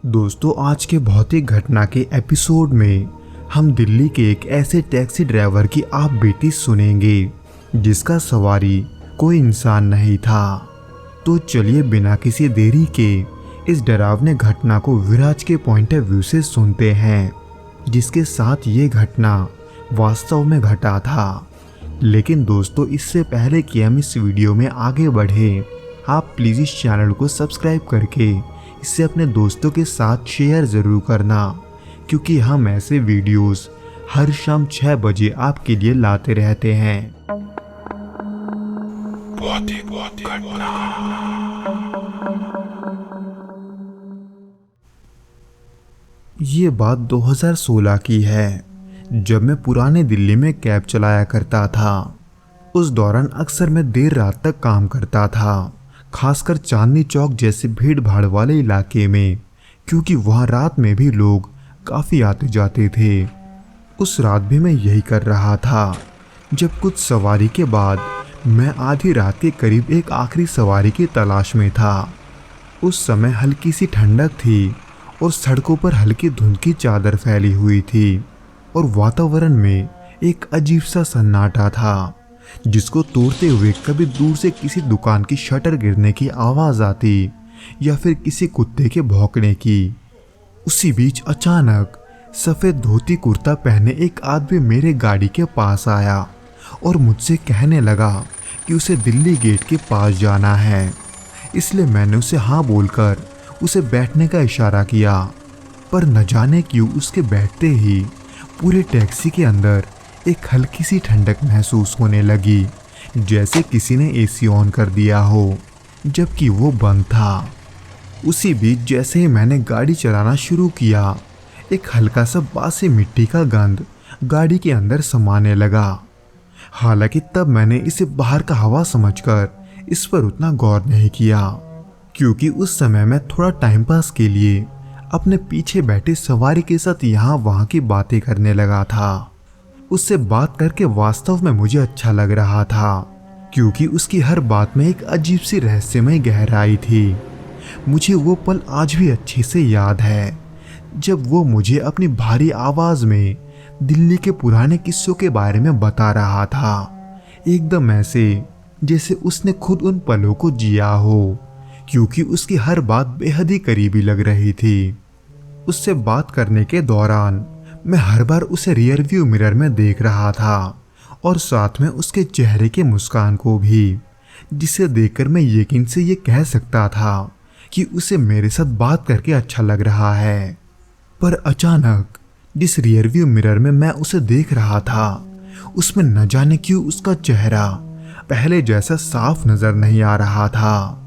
दोस्तों, आज के भौतिक घटना के एपिसोड में हम दिल्ली के एक ऐसे टैक्सी ड्राइवर की आप बीती सुनेंगे जिसका सवारी कोई इंसान नहीं था। तो चलिए बिना किसी देरी के इस डरावने घटना को विराज के पॉइंट ऑफ व्यू से सुनते हैं, जिसके साथ ये घटना वास्तव में घटा था। लेकिन दोस्तों, इससे पहले कि हम इस वीडियो में आगे बढ़े, आप प्लीज़ इस चैनल को सब्सक्राइब करके इसे अपने दोस्तों के साथ शेयर ज़रूर करना, क्योंकि हम ऐसे वीडियोस हर शाम 6 बजे आपके लिए लाते रहते हैं। ये बात 2016 की है, जब मैं पुराने दिल्ली में कैब चलाया करता था। उस दौरान अक्सर मैं देर रात तक काम करता था, खासकर चांदनी चौक जैसे भीड़ भाड़ वाले इलाके में, क्योंकि वहाँ रात में भी लोग काफ़ी आते जाते थे। उस रात भी मैं यही कर रहा था, जब कुछ सवारी के बाद मैं आधी रात के करीब एक आखिरी सवारी की तलाश में था। उस समय हल्की सी ठंडक थी और सड़कों पर हल्की धुंध की चादर फैली हुई थी और वातावरण में एक अजीब सा सन्नाटा था, जिसको तोड़ते हुए कभी दूर से किसी दुकान की शटर गिरने की आवाज़ आती या फिर किसी कुत्ते के भौंकने की। उसी बीच अचानक सफ़ेद धोती कुर्ता पहने एक आदमी मेरे गाड़ी के पास आया और मुझसे कहने लगा कि उसे दिल्ली गेट के पास जाना है। इसलिए मैंने उसे हाँ बोलकर उसे बैठने का इशारा किया, पर न जाने क्यों उसके बैठते ही पूरे टैक्सी के अंदर एक हल्की सी ठंडक महसूस होने लगी, जैसे किसी ने एसी ऑन कर दिया हो, जबकि वो बंद था। उसी बीच जैसे ही मैंने गाड़ी चलाना शुरू किया, एक हल्का सा बासी मिट्टी का गंध गाड़ी के अंदर समाने लगा। हालांकि तब मैंने इसे बाहर का हवा समझकर इस पर उतना गौर नहीं किया, क्योंकि उस समय मैं थोड़ा टाइम पास के लिए अपने पीछे बैठे सवारी के साथ यहाँ वहाँ की बातें करने लगा था। उससे बात करके वास्तव में मुझे अच्छा लग रहा था, क्योंकि उसकी हर बात में एक अजीब सी रहस्यमय गहराई थी। मुझे वो पल आज भी अच्छे से याद है, जब वो मुझे अपनी भारी आवाज़ में दिल्ली के पुराने किस्सों के बारे में बता रहा था, एकदम ऐसे जैसे उसने खुद उन पलों को जिया हो, क्योंकि उसकी हर बात बेहद ही करीबी लग रही थी। उससे बात करने के दौरान मैं हर बार उसे रियर व्यू मिरर में देख रहा था और साथ में उसके चेहरे के मुस्कान को भी, जिसे देखकर मैं यकीन से ये कह सकता था कि उसे मेरे साथ बात करके अच्छा लग रहा है। पर अचानक जिस रियर व्यू मिरर में मैं उसे देख रहा था, उसमें न जाने क्यों उसका चेहरा पहले जैसा साफ नजर नहीं आ रहा था,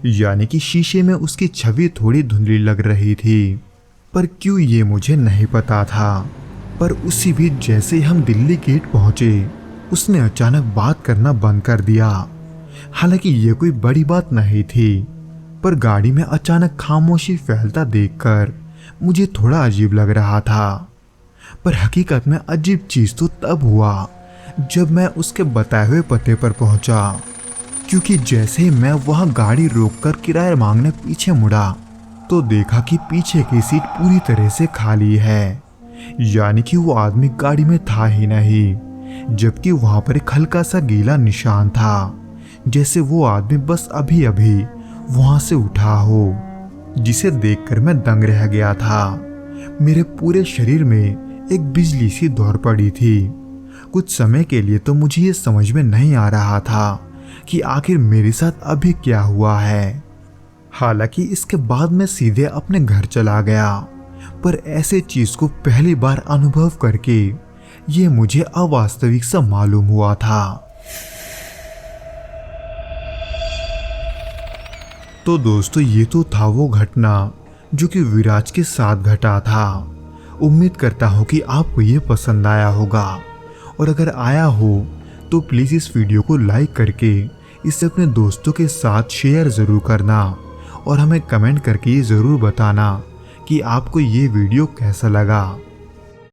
यानी कि शीशे में उसकी छवि थोड़ी धुंधली लग रही थी। पर क्यों ये मुझे नहीं पता था। पर उसी बीच जैसे ही हम दिल्ली गेट पहुंचे, उसने अचानक बात करना बंद कर दिया। हालांकि ये कोई बड़ी बात नहीं थी, पर गाड़ी में अचानक खामोशी फैलता देखकर मुझे थोड़ा अजीब लग रहा था। पर हकीकत में अजीब चीज़ तो तब हुआ जब मैं उसके बताए हुए पते पर पहुंचा, क्योंकि जैसे ही मैं वहां गाड़ी रोककर किराया मांगने पीछे मुड़ा तो देखा कि पीछे की सीट पूरी तरह से खाली है, यानी कि वो आदमी गाड़ी में था ही नहीं, जबकि वहां पर एक हल्का सा गीला निशान था, जैसे वो आदमी बस अभी अभी वहां से उठा हो, जिसे देखकर मैं दंग रह गया था। मेरे पूरे शरीर में एक बिजली सी दौड़ पड़ी थी। कुछ समय के लिए तो मुझे ये समझ में नहीं आ रहा था कि आखिर मेरे साथ अभी क्या हुआ है। हालांकि इसके बाद मैं सीधे अपने घर चला गया, पर ऐसे चीज को पहली बार अनुभव करके ये मुझे अवास्तविक सा मालूम हुआ था। तो दोस्तों, ये तो था वो घटना जो कि विराज के साथ घटा था। उम्मीद करता हूँ कि आपको ये पसंद आया होगा, और अगर आया हो तो प्लीज़ इस वीडियो को लाइक करके इसे अपने दोस्तों के साथ शेयर ज़रूर करना, और हमें कमेंट करके ये ज़रूर बताना कि आपको ये वीडियो कैसा लगा।